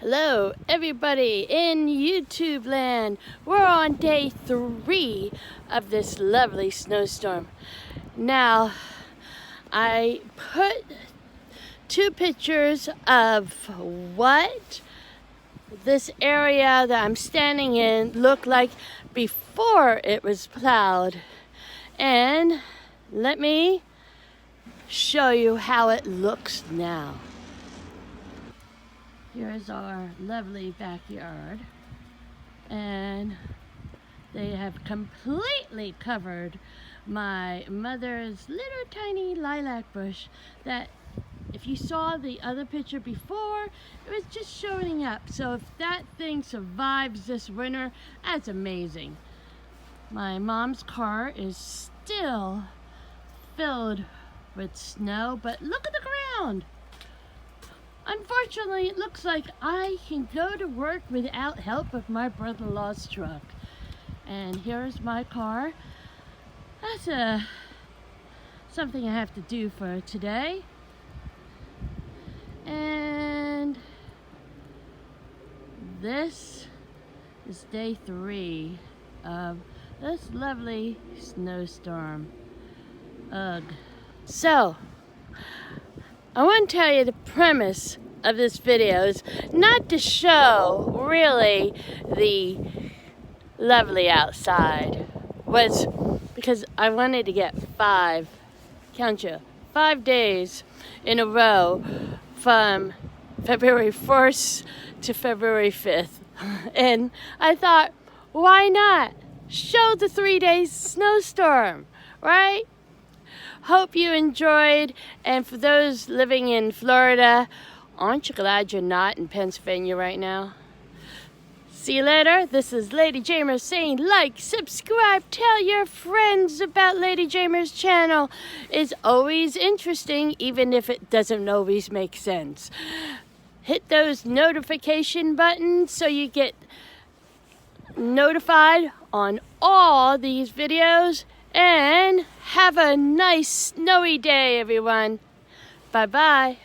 Hello everybody in YouTube land. We're on day 3 of this lovely snowstorm. Now, I put 2 pictures of what this area that I'm standing in looked like before it was plowed. And let me show you how it looks now. Here's our lovely backyard, and they have completely covered my mother's little tiny lilac bush that, if you saw the other picture before, it was just showing up. So if that thing survives this winter, that's amazing. My mom's car is still filled with snow, but look at the ground. Unfortunately, it looks like I can go to work without help of my brother-in-law's truck. And here's my car. That's something I have to do for today. And this is day 3 of this lovely snowstorm. Ugh. So, I want to tell you the premise of this video is not to show really the lovely outside. Was because I wanted to get 5 days in a row from February 1st to February 5th. And I thought, why not show the 3-day snowstorm, right? Hope you enjoyed, and for those living in Florida, aren't you glad you're not in Pennsylvania right now? See you later. This is Lady Jamer saying like, subscribe, tell your friends about Lady Jamer's channel. It's always interesting, even if it doesn't always make sense. Hit those notification buttons so you get notified on all these videos. And have a nice snowy day, everyone. Bye-bye.